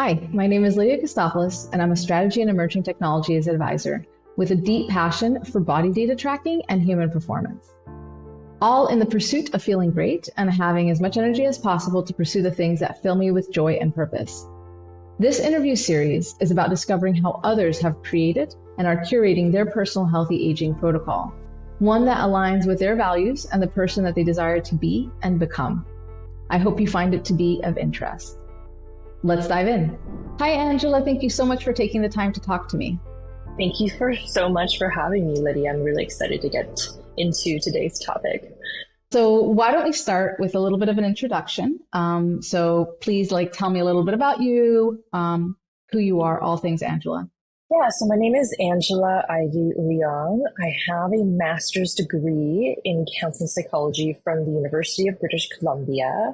Hi, my name is Lydia Kostopoulos, and I'm a strategy and emerging technologies advisor with a deep passion for body data tracking and human performance. All in the pursuit of feeling great and having as much energy as possible to pursue the things that fill me with joy and purpose. This interview series is about discovering how others have created and are curating their personal healthy aging protocol, one that aligns with their values and the person that they desire to be and become. I hope you find it to be of interest. Let's dive in. Hi, Angela. Thank you so much for taking the time to talk to me. Thank you so much for having me, Lydia. I'm really excited to get into today's topic. So why don't we start with a little bit of an introduction? So please tell me a little bit about you, who you are, all things Angela. Yeah, so my name is Angela Ivy Leong. I have a master's degree in counseling psychology from the University of British Columbia.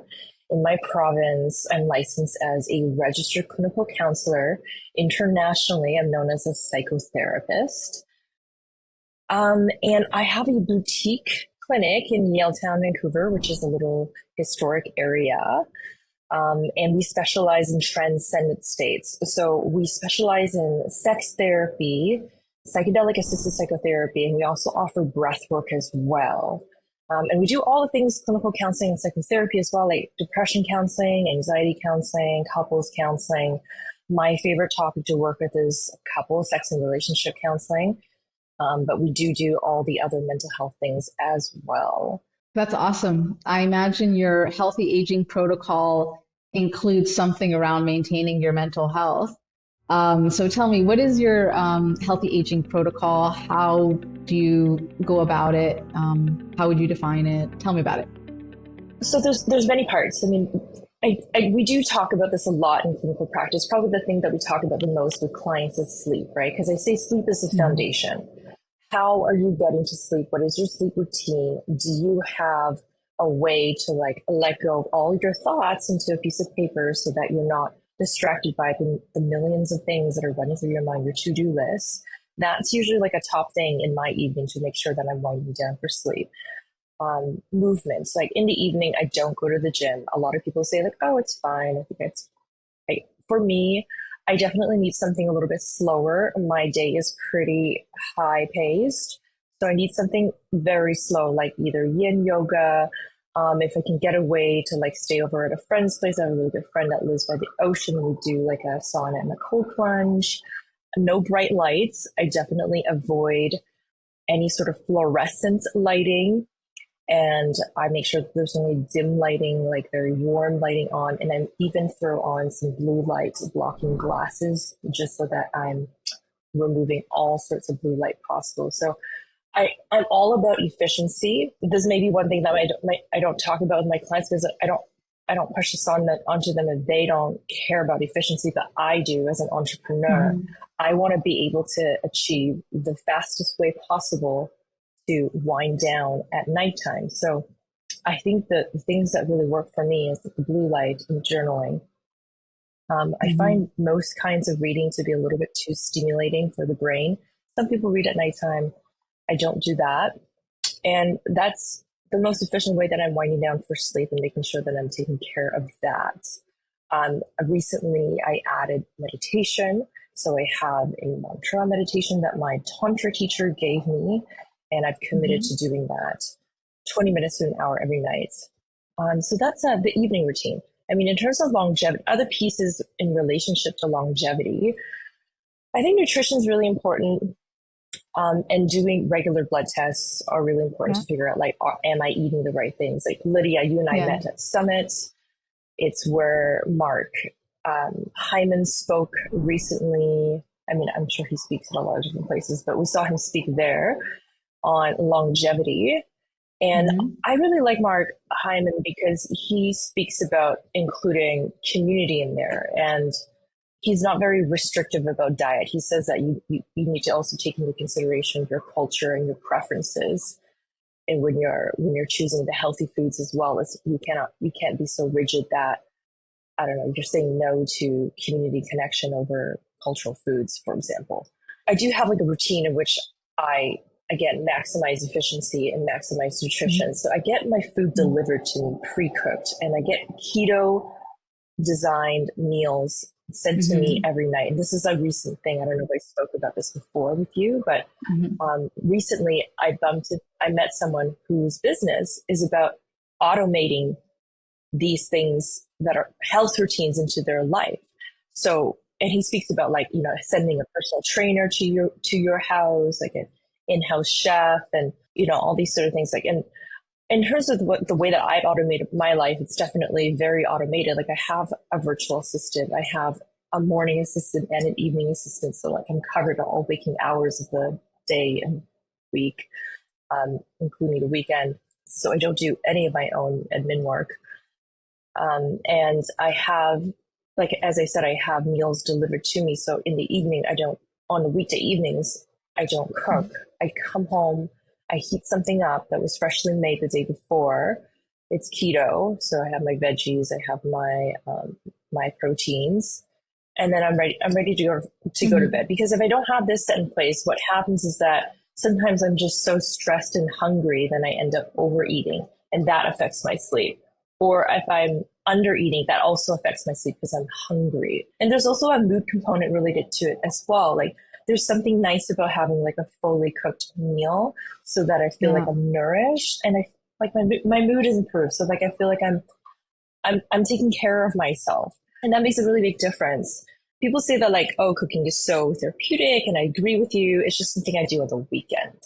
In my province, I'm licensed as a registered clinical counselor. Internationally, I'm known as a psychotherapist. And I have a boutique clinic in Yaletown, Vancouver, which is a little historic area. And we specialize in transcendent states. So we specialize in sex therapy, psychedelic assisted psychotherapy, and we also offer breath work as well. And we do all the things clinical counseling and psychotherapy as well, like depression counseling, anxiety counseling, couples counseling. My favorite topic to work with is couples, sex and relationship counseling. But we do all the other mental health things as well. That's awesome. I imagine your healthy aging protocol includes something around maintaining your mental health. So tell me, what is your healthy aging protocol? How do you go about it? How would you define it? Tell me about it. So there's many parts. I mean, we do talk about this a lot in clinical practice. Probably the thing that we talk about the most with clients is sleep, right? Because I say sleep is the foundation. How are you getting to sleep? What is your sleep routine? Do you have a way to let go of all your thoughts into a piece of paper so that you're not distracted by the millions of things that are running through your mind, your to-do list? That's usually a top thing in my evening to make sure that I'm winding down for sleep. Movements, in the evening, I don't go to the gym. A lot of people say oh, it's fine. I think it's right. For me, I definitely need something a little bit slower. My day is pretty high paced. So I need something very slow, like either yin yoga. If I can get away to stay over at a friend's place, I have a really good friend that lives by the ocean. We do a sauna and a cold plunge. No bright lights. I definitely avoid any sort of fluorescent lighting. And I make sure that there's only dim lighting, very warm lighting on. And I even throw on some blue light blocking glasses just so that I'm removing all sorts of blue light possible. So I'm all about efficiency. This may be one thing that I don't talk about with my clients because I don't push this onto them if they don't care about efficiency, but I do as an entrepreneur. I want to be able to achieve the fastest way possible to wind down at nighttime. So I think that the things that really work for me is the blue light and journaling. I find most kinds of reading to be a little bit too stimulating for the brain. Some people read at nighttime. I don't do that. And that's the most efficient way that I'm winding down for sleep and making sure that I'm taking care of that. Recently, I added meditation. So I have a mantra meditation that my Tantra teacher gave me. And I've committed to doing that 20 minutes to an hour every night. So that's the evening routine. I mean, in terms of longevity, other pieces in relationship to longevity, I think nutrition is really important. And doing regular blood tests are really important to figure out, am I eating the right things? Lydia, you and I met at Summit. It's where Mark Hyman spoke recently. I mean, I'm sure he speaks at a lot of different places, but we saw him speak there on longevity. And I really like Mark Hyman because he speaks about including community in there. And he's not very restrictive about diet. He says that you need to also take into consideration your culture and your preferences. And when you're choosing the healthy foods as well, as you can't be so rigid that, I don't know, you're saying no to community connection over cultural foods, for example. I do have a routine in which I, again, maximize efficiency and maximize nutrition. So I get my food delivered to me pre-cooked, and I get keto designed meals sent to me Mm-hmm. every night. And this is a recent thing. I don't know if I spoke about this before with you, but Mm-hmm. recently I met someone whose business is about automating these things that are health routines into their life. So, and he speaks about like, you know, sending a personal trainer to your house, like an in-house chef, and you know, all these sort of things. Like, and in terms of the way that I've automated my life, it's definitely very automated. Like, I have a virtual assistant, I have a morning assistant and an evening assistant, so like I'm covered all waking hours of the day and week, including the weekend. So I don't do any of my own admin work. And I have, like, as I said, I have meals delivered to me. So in the evening, on the weekday evenings, I don't cook. I come home, I heat something up that was freshly made the day before. It's keto. So I have my veggies, I have my proteins, and then I'm ready to go to Mm-hmm. bed. Because if I don't have this set in place, what happens is that sometimes I'm just so stressed and hungry, then I end up overeating, and that affects my sleep. Or if I'm under eating, that also affects my sleep because I'm hungry. And there's also a mood component related to it as well. Like, there's something nice about having like a fully cooked meal so that I feel like Yeah. I'm nourished, and I like my mood is improved. So like I feel like I'm taking care of myself. And that makes a really big difference. People say that like, oh, cooking is so therapeutic, and I agree with you. It's just something I do on the weekend,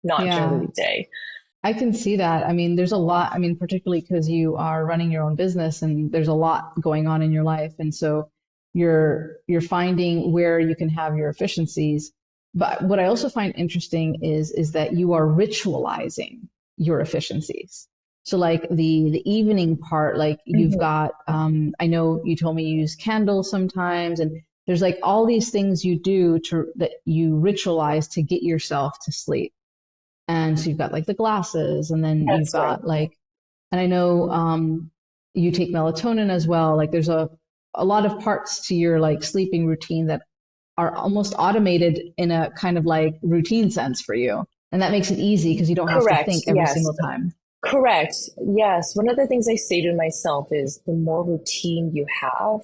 not during the Yeah. weekday. I can see that. I mean, there's a lot, I mean, particularly because you are running your own business and there's a lot going on in your life. And so you're finding where you can have your efficiencies. But what I also find interesting is that you are ritualizing your efficiencies. So like the evening part, like you've Mm-hmm. got I know you told me you use candles sometimes, and there's like all these things you do to that you ritualize to get yourself to sleep. And so you've got like the glasses, and then you've That's right. got like, and I know you take melatonin as well. Like there's a lot of parts to your like sleeping routine that are almost automated in a kind of like routine sense for you. And that makes it easy because you don't have to Correct. think every Yes. single time. Correct. Yes. One of the things I say to myself is the more routine you have,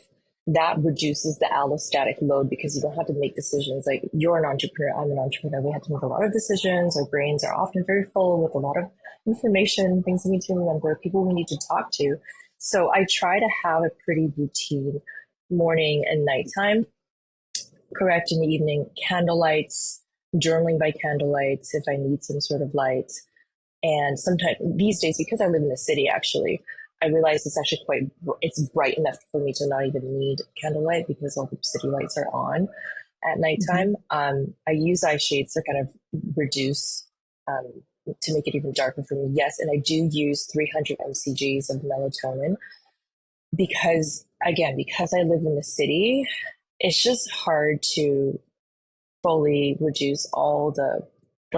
that reduces the allostatic load because you don't have to make decisions. Like, you're an entrepreneur, I'm an entrepreneur. We have to make a lot of decisions. Our brains are often very full with a lot of information, things we need to remember, people we need to talk to. So I try to have a pretty routine morning and nighttime. Correct. In the evening, candlelights, journaling by candlelights if I need some sort of light. And sometimes these days, because I live in the city, actually, I realize it's actually it's bright enough for me to not even need candlelight because all the city lights are on at Hmm. nighttime. I use eye shades to kind of reduce, to make it even darker for me. Yes. And I do use 300 mcgs of melatonin because, again, because I live in the city, it's just hard to fully reduce all the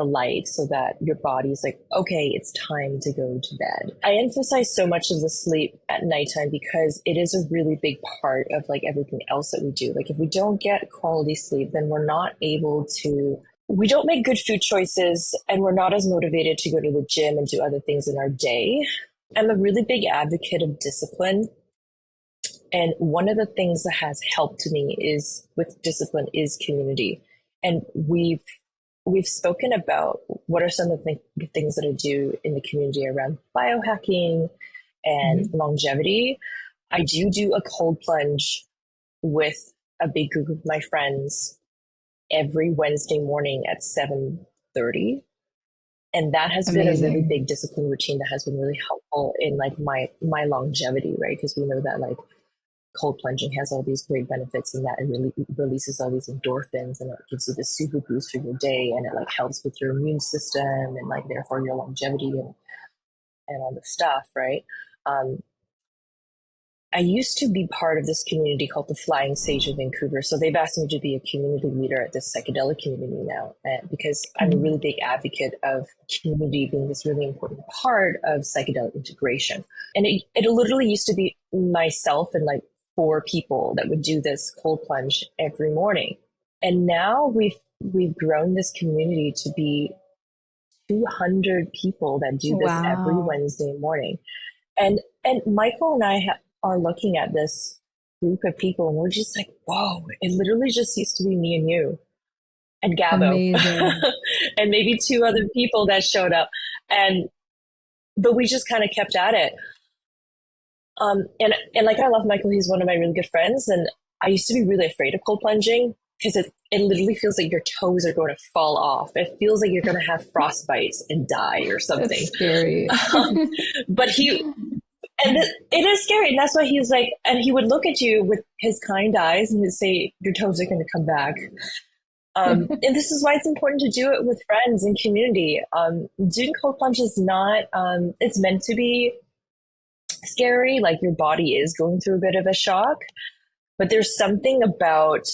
light so that your body's like, okay, it's time to go to bed. I emphasize so much of the sleep at nighttime because it is a really big part of like everything else that we do. Like, if we don't get quality sleep, then we don't make good food choices, and we're not as motivated to go to the gym and do other things in our day. I'm a really big advocate of discipline. And one of the things that has helped me is with discipline is community. And we've spoken about what are some of the things that I do in the community around biohacking and Hmm. longevity. I do a cold plunge with a big group of my friends every Wednesday morning at 7:30. And that has been a really Amazing. big discipline routine that has been really helpful in like my longevity, right? Because we know that like cold plunging has all these great benefits, and that it really releases all these endorphins, and it gives you this super boost for your day, and it like helps with your immune system and like therefore your longevity and all the stuff, right? um, I used to be part of this community called the Flying Sage of Vancouver. So they've asked me to be a community leader at this psychedelic community now, because I'm a Hmm. really big advocate of community being this really important part of psychedelic integration. And it literally used to be myself and like four people that would do this cold plunge every morning. And now we've grown this community to be 200 people that do this every Wow. Wednesday morning. And Michael and I are looking at this. group of people, and we're just like, whoa, it literally just used to be me and you and Gabo Amazing. and maybe two other people that showed up. And but we just kind of kept at it. And like, I love Michael. He's one of my really good friends. And I used to be really afraid of cold plunging because it literally feels like your toes are going to fall off. It feels like you're going to have frostbite and die or That's something. scary. Um, but it is scary. And that's why he's like, and he would look at you with his kind eyes and he'd say, your toes are going to come back. And this is why it's important to do it with friends and community. Doing cold plunge is not, it's meant to be scary, like your body is going through a bit of a shock, but there's something about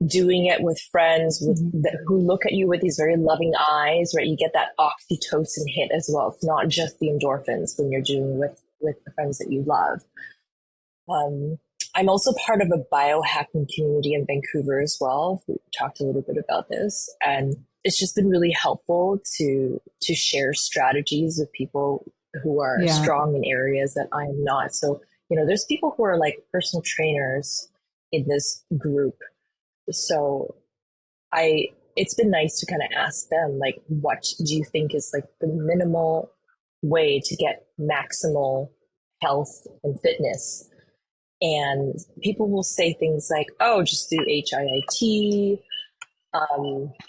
doing it with friends who look at you with these very loving eyes, right? You get that oxytocin hit as well. It's not just the endorphins when you're doing with the friends that you love. I'm also part of a biohacking community in Vancouver as well. We talked a little bit about this, and it's just been really helpful to share strategies with people who are Yeah. strong in areas that I am not. So, there's people who are like personal trainers in this group. So it's been nice to kind of ask them, like, what do you think is like the minimal way to get maximal health and fitness? And people will say things like, oh, just do HIIT.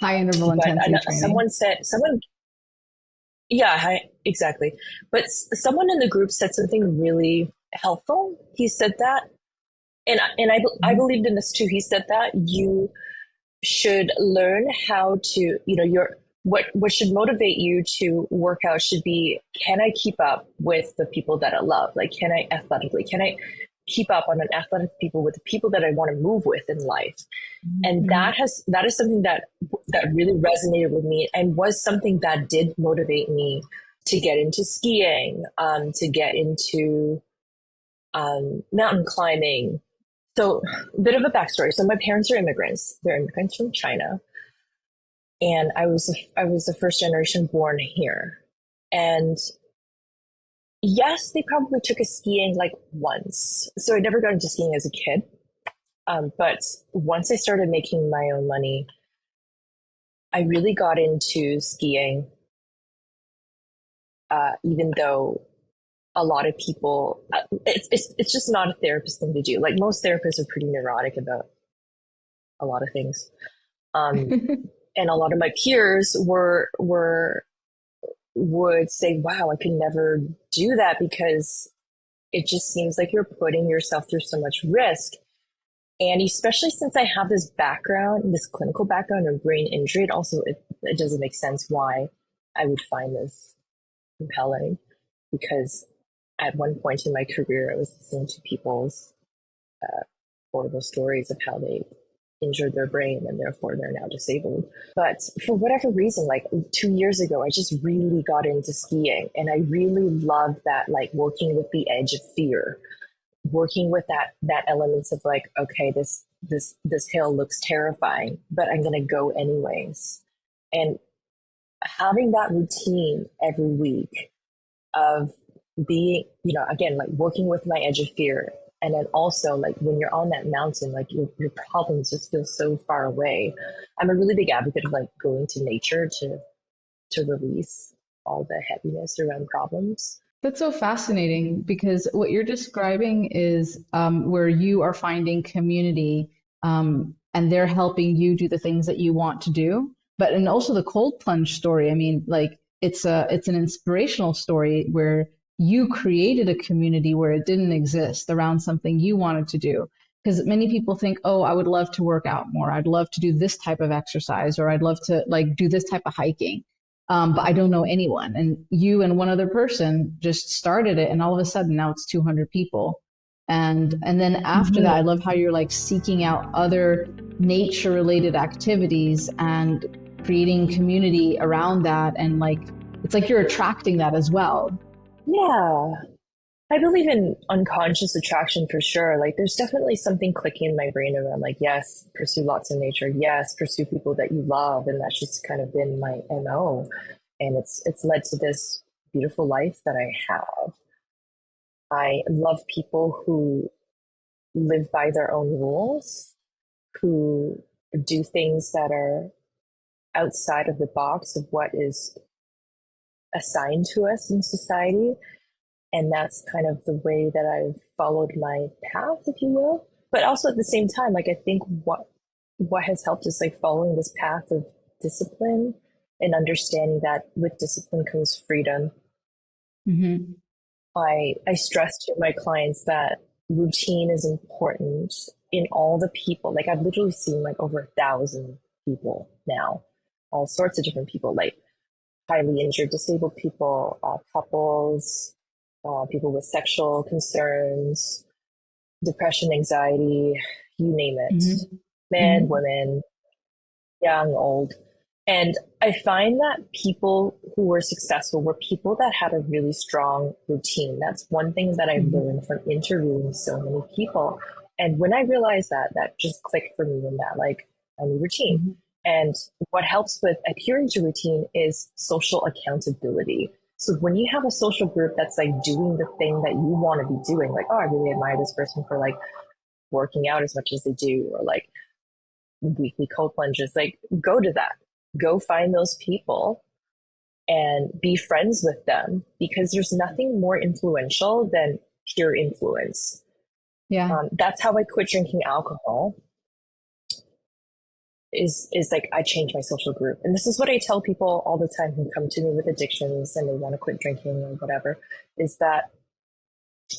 High interval But intensity training. yeah, exactly. But someone in the group said something really helpful. He said that, and I Mhm. believed in this too. He said that you should learn how to, what should motivate you to work out should be, can I keep up with the people that I love? Like, can I keep up on an athletic people with the people that I want to move with in life? And Mhm. that is something that really resonated with me and was something that did motivate me to get into skiing, to get into mountain climbing. So, a bit of a backstory. So, my parents are immigrants. They're immigrants from China, and I was the first generation born here. And yes, they probably took us skiing like once. So, I never got into skiing as a kid. But once I started making my own money, I really got into skiing, even though a lot of people, it's just not a therapist thing to do. Like, most therapists are pretty neurotic about a lot of things. Um, and a lot of my peers would say, wow, I could never do that because it just seems like you're putting yourself through so much risk. And especially since I have this background, this clinical background in brain injury, it doesn't make sense why I would find this compelling, because at one point in my career, I was listening to people's horrible stories of how they injured their brain and therefore they're now disabled. But for whatever reason, like 2 years ago, I just really got into skiing, and I really loved that, like, working with the edge of fear, working with that elements of like, okay, this hill looks terrifying, but I'm going to go anyways. And having that routine every week of being, again, like working with my edge of fear. And then also, like, when you're on that mountain, like your problems just feel so far away. I'm a really big advocate of like going to nature to release all the heaviness around problems. That's so fascinating because what you're describing is where you are finding community and they're helping you do the things that you want to do. But and also the cold plunge story. I mean, like it's an inspirational story where you created a community where it didn't exist around something you wanted to do. Because many people think, oh, I would love to work out more. I'd love to do this type of exercise, or I'd love to like do this type of hiking, but I don't know anyone. And you and one other person just started it, and all of a sudden now it's 200 people. And then after that, I Mm-hmm. love how you're like seeking out other nature related activities and creating community around that, and like it's like you're attracting that as well. Yeah. I believe in unconscious attraction for sure. Like, there's definitely something clicking in my brain around, like, yes, pursue lots of nature. Yes, pursue people that you love. And that's just kind of been my MO. And it's led to this beautiful life that I have. I love people who live by their own rules, who do things that are outside of the box of what is assigned to us in society. And that's kind of the way that I've followed my path, if you will. But also at the same time, like I think what has helped is like following this path of discipline and understanding that with discipline comes freedom. Mm-hmm. I stress to my clients that routine is important in all the people. Like I've literally seen like over 1,000 people now, all sorts of different people, like highly injured, disabled people, couples, people with sexual concerns, depression, anxiety, you name it, Mm-hmm. men, Mm-hmm. women, young, old. And I find that people who were successful were people that had a really strong routine. That's one thing that I learned from interviewing so many people. And when I realized that, that just clicked for me in that, like, I need routine. Mm-hmm. And what helps with adhering to routine is social accountability. So when you have a social group that's like doing the thing that you want to be doing, like, oh, I really admire this person for like working out as much as they do, or like weekly cold plunges, like go to that. Go find those people and be friends with them, because there's nothing more influential than pure influence. Yeah. That's how I quit drinking alcohol. Is like I changed my social group, and this is what I tell people all the time who come to me with addictions and they want to quit drinking or whatever. Is that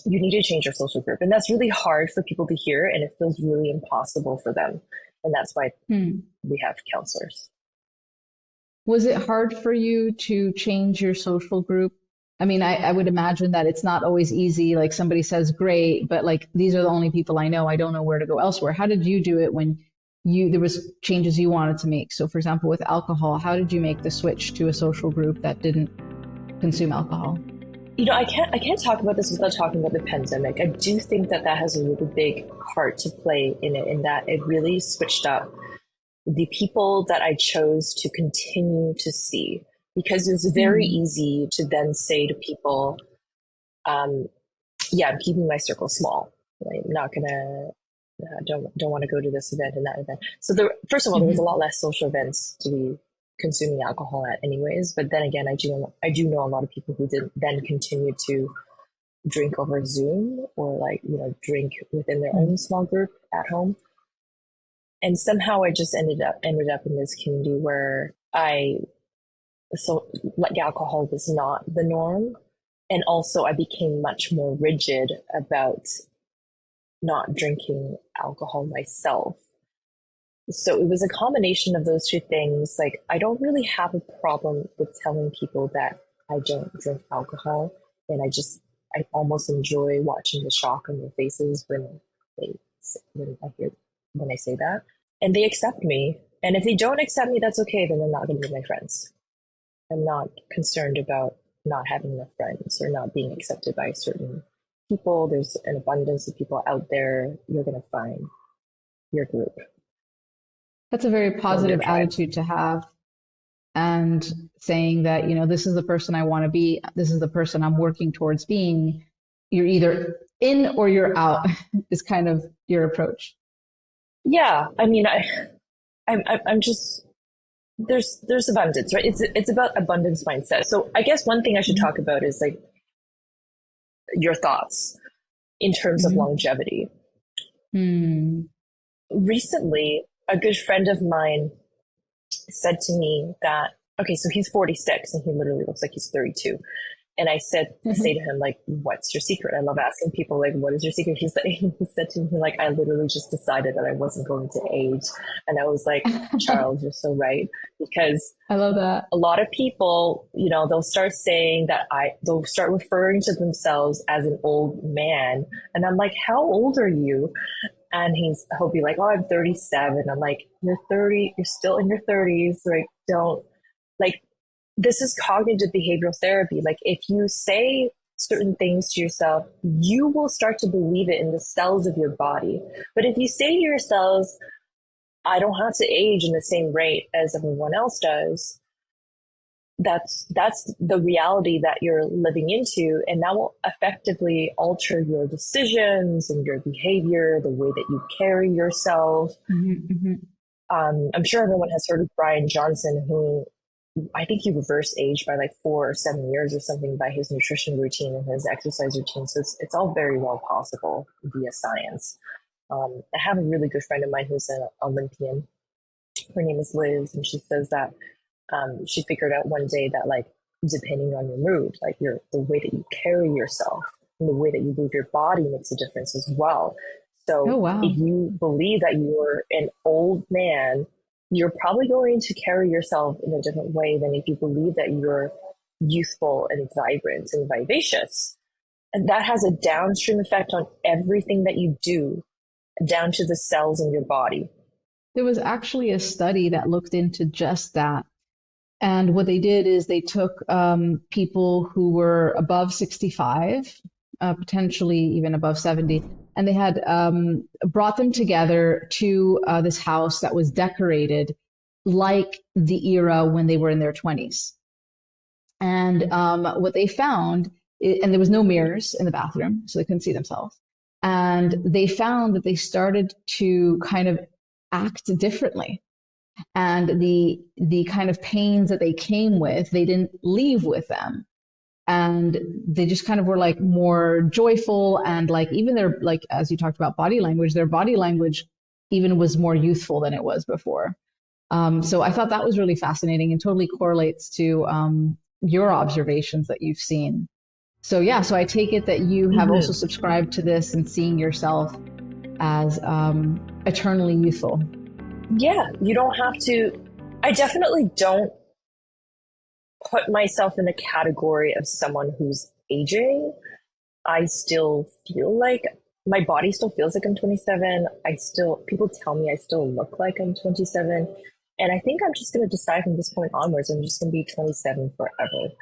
you need to change your social group, and that's really hard for people to hear, and it feels really impossible for them, and that's why we have counselors. Was it hard for you to change your social group? I mean, I would imagine that it's not always easy. Like somebody says, great, but like these are the only people I know. I don't know where to go elsewhere. How did you do it when there was changes you wanted to make? So for example, with alcohol, how did you make the switch to a social group that didn't consume alcohol? You know, I can't talk about this without talking about the pandemic. I do think that that has a really big part to play in it, in that it really switched up the people that I chose to continue to see, because it's very Hmm. easy to then say to people, um, yeah, I'm keeping my circle small. I'm not gonna, don't want to go to this event and that event. So there, first of all, there was a Hmm. lot less social events to be consuming alcohol at anyways. But then again, I do know a lot of people who did then continue to drink over Zoom, or like, drink within their own small group at home. And somehow I just ended up in this community where so like alcohol was not the norm. And also I became much more rigid about not drinking alcohol myself. So it was a combination of those two things. Like I don't really have a problem with telling people that I don't drink alcohol. And I almost enjoy watching the shock on their faces they when I say that, and they accept me. And if they don't accept me, that's okay. Then they're not going to be my friends. I'm not concerned about not having enough friends or not being accepted by certain people. There's an abundance of people out there. You're going to find your group That's a very or your positive tribe. attitude to have. And saying that, this is the person I want to be, this is the person I'm working towards being. You're either in or you're out is kind of your approach. Yeah, I mean, I'm just there's abundance, right? It's about abundance mindset. So I guess one thing I should talk about is like your thoughts in terms of Mm-hmm. longevity. Hmm. Recently, a good friend of mine said to me that, okay, so he's 46 and he literally looks like he's 32. And I say to him, like, what's your secret? I love asking people, like, what is your secret? He said to me, like, I literally just decided that I wasn't going to age. And I was like, Charles, you're so right. Because I love that. a lot of people, they'll start saying that they'll start referring to themselves as an old man. And I'm like, how old are you? And he'll be like, oh, I'm 37. I'm like, you're 30, you're still in your 30s. Like, don't, like, this is cognitive behavioral therapy. Like, if you say certain things to yourself, you will start to believe it in the cells of your body. But if you say to yourselves, I don't have to age in the same rate as everyone else does, that's the reality that you're living into, and that will effectively alter your decisions and your behavior, the way that you carry yourself. Mm-hmm. I'm sure everyone has heard of Brian Johnson, who I think he reversed age by like 4 or 7 years or something by his nutrition routine and his exercise routine. So it's all very well possible via science. I have a really good friend of mine who's an Olympian. Her name is Liz, and she says that she figured out one day that, like, depending on your mood, like the way that you carry yourself and the way that you move your body makes a difference as well. Oh, So wow. if you believe that you're an old man, you're probably going to carry yourself in a different way than if you believe that you're youthful and vibrant and vivacious. And that has a downstream effect on everything that you do, down to the cells in your body. There was actually a study that looked into just that. And what they did is they took people who were above 65, potentially even above 70, and they had brought them together to this house that was decorated like the era when they were in their 20s. And what they found, and there was no mirrors in the bathroom, so they couldn't see themselves. And they found that they started to kind of act differently, and the kind of pains that they came with, they didn't leave with them, and they just kind of were like more joyful, and like even their, like, as you talked about body language, their body language even was more youthful than it was before. So I thought that was really fascinating and totally correlates to your observations that you've seen. So yeah, so I take it that you have also Mm-hmm. subscribed to this and seeing yourself as eternally youthful. Yeah, you don't have to. I definitely don't put myself in the category of someone who's aging. I still feel like my body still feels like I'm 27. People tell me I still look like I'm 27. And I think I'm just going to decide from this point onwards, I'm just going to be 27 forever.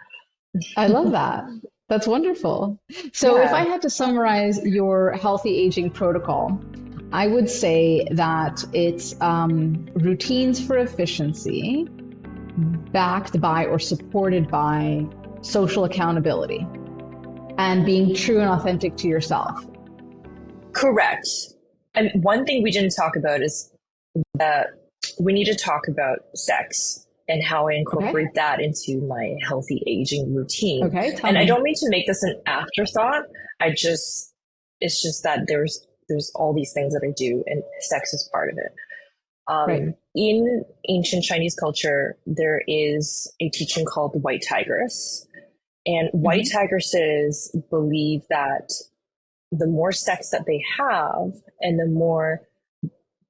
I love that. That's wonderful. So, if I Yeah. had to summarize your healthy aging protocol, I would say that it's routines for efficiency, backed by or supported by social accountability, and being true and authentic to yourself. Correct. And one thing we didn't talk about is that we need to talk about sex and how I Okay. incorporate that into my healthy aging routine. Okay. Tell And I me. don't mean to make this an afterthought. It's just that there's all these things that I do, and sex is part of it. Right. In ancient Chinese culture, there is a teaching called the white tigress. And white Hmm. tigresses believe that the more sex that they have and the more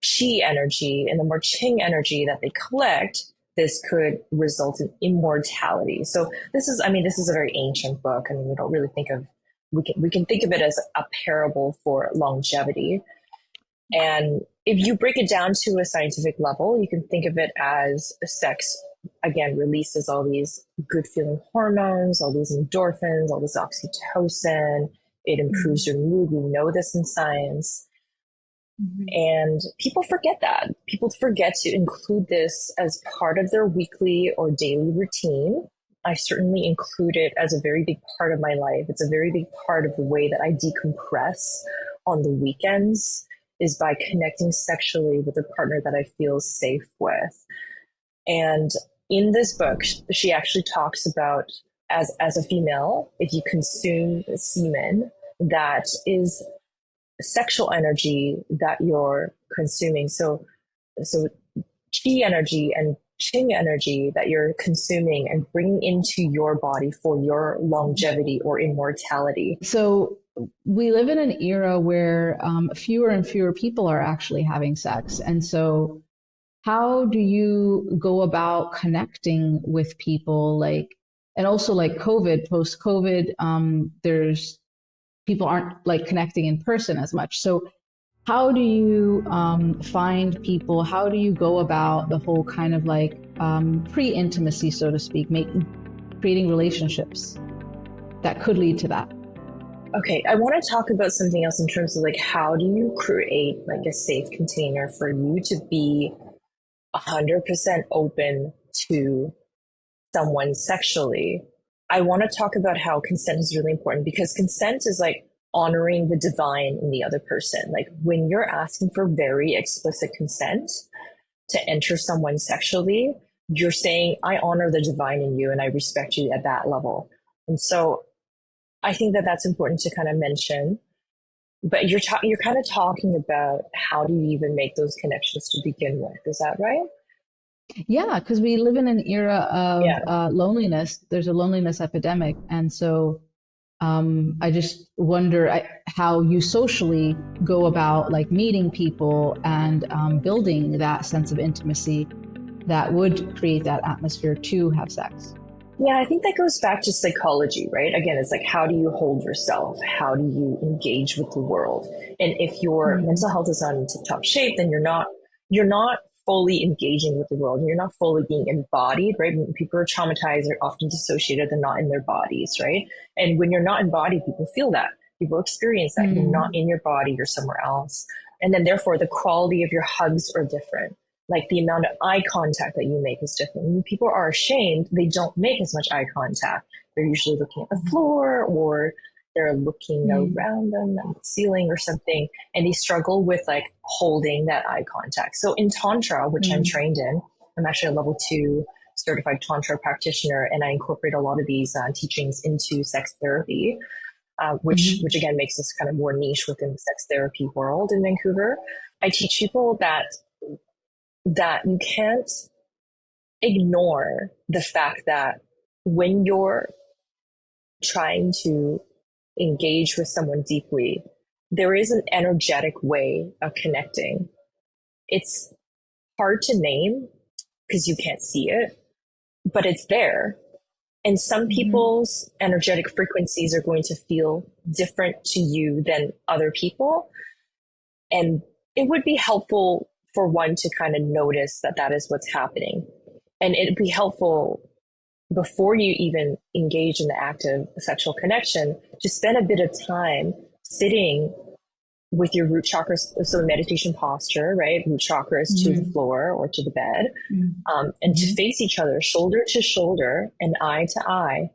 chi energy and the more qing energy that they collect, this could result in immortality. So this is a very ancient book. I mean, we don't really think of, we can think of it as a parable for longevity. And if you break it down to a scientific level, you can think of it as sex, again, releases all these good feeling hormones, all these endorphins, all this oxytocin. It improves your mood. We know this in science. Hmm. And people forget that. People forget to include this as part of their weekly or daily routine. I certainly include it as a very big part of my life. It's a very big part of the way that I decompress on the weekends, is by connecting sexually with a partner that I feel safe with. And in this book, she actually talks about, as a female, if you consume semen, that is sexual energy that you're consuming. So chi energy and qing energy that you're consuming and bringing into your body for your longevity or immortality. So we live in an era where fewer and fewer people are actually having sex. And so, how do you go about connecting with people? Like, and also like COVID, post COVID, there's people aren't like connecting in person as much. So, how do you find people? How do you go about the whole kind of like pre intimacy, so to speak, creating relationships that could lead to that? Okay, I want to talk about something else in terms of like, how do you create like a safe container for you to be 100% open to someone sexually, I want to talk about how consent is really important, because consent is like honoring the divine in the other person. Like when you're asking for very explicit consent to enter someone sexually, you're saying, I honor the divine in you and I respect you at that level. And so I think that that's important to kind of mention. But you're kind of talking about how do you even make those connections to begin with. Is that right? Yeah, because we live in an era of Yeah. loneliness. There's a loneliness epidemic. And so I just wonder how you socially go about like meeting people and building that sense of intimacy that would create that atmosphere to have sex. Yeah, I think that goes back to psychology, right? Again, it's like, how do you hold yourself? How do you engage with the world? And if your mental health is not in tip-top shape, then you're not fully engaging with the world. You're not fully being embodied, right? When people are traumatized, they're often dissociated. They're not in their bodies, right? And when you're not embodied, people feel that. People experience that. You're not in your body, you're somewhere else. And then therefore, the quality of your hugs are different. Like the amount of eye contact that you make is different. When people are ashamed, they don't make as much eye contact. They're usually looking at the floor, or they're looking around them at the ceiling or something, and they struggle with like holding that eye contact. So in Tantra, which I'm trained in, I'm actually a level 2 certified Tantra practitioner, and I incorporate a lot of these teachings into sex therapy, which again makes us kind of more niche within the sex therapy world in Vancouver. I teach people that you can't ignore the fact that when you're trying to engage with someone deeply, there is an energetic way of connecting. It's hard to name because you can't see it, but it's there. And some people's energetic frequencies are going to feel different to you than other people. And it would be helpful for one to kind of notice that that is what's happening. And it'd be helpful before you even engage in the act of sexual connection to spend a bit of time sitting with your root chakras, so meditation posture, right? Root chakras to the floor or to the bed, and to face each other, shoulder to shoulder and eye to eye.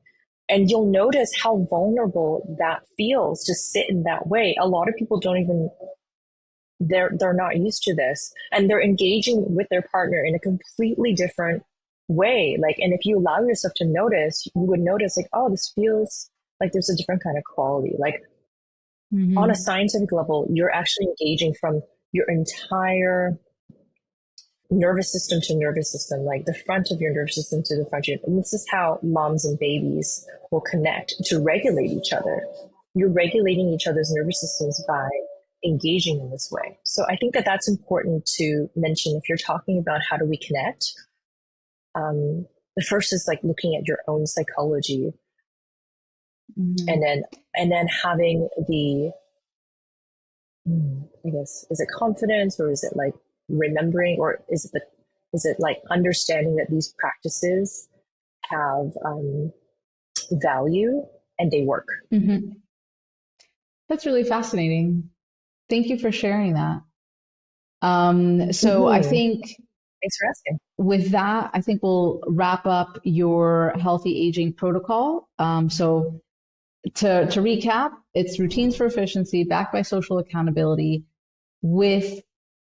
And you'll notice how vulnerable that feels to sit in that way. A lot of people don't even, they're not used to this, and they're engaging with their partner in a completely different way. Like, and if you allow yourself to notice, you would notice like, oh, this feels like there's a different kind of quality. Like on a scientific level, you're actually engaging from your entire nervous system to nervous system, like the front of your nervous system to the front of your, and this is how moms and babies will connect to regulate each other. You're regulating each other's nervous systems by engaging in this way. So I think that that's important to mention if you're talking about how do we connect. The first is like looking at your own psychology, and then having the, I guess, is it confidence, or is it like remembering, or is it like understanding that these practices have value and they work. That's really fascinating. Thank you for sharing that. So I think, thanks for asking. With that, I think we'll wrap up your healthy aging protocol. So to recap, it's routines for efficiency backed by social accountability with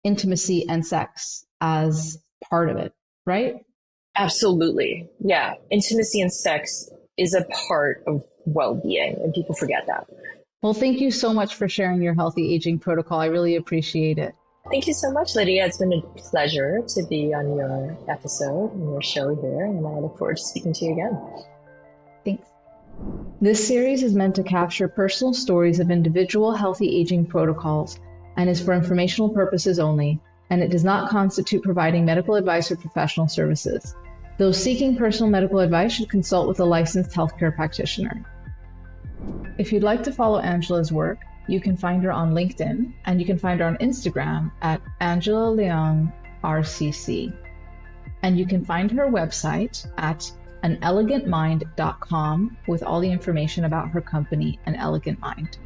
intimacy and sex as part of it, right? Absolutely. Yeah. Intimacy and sex is a part of well-being, and people forget that. Well, thank you so much for sharing your healthy aging protocol. I really appreciate it. Thank you so much, Lydia. It's been a pleasure to be on your episode and your show here, and I look forward to speaking to you again. Thanks. This series is meant to capture personal stories of individual healthy aging protocols and is for informational purposes only, and it does not constitute providing medical advice or professional services. Those seeking personal medical advice should consult with a licensed healthcare practitioner. If you'd like to follow Angela's work, you can find her on LinkedIn, and you can find her on Instagram at Angela Leong RCC. And you can find her website at anelegantmind.com with all the information about her company, An Elegant Mind.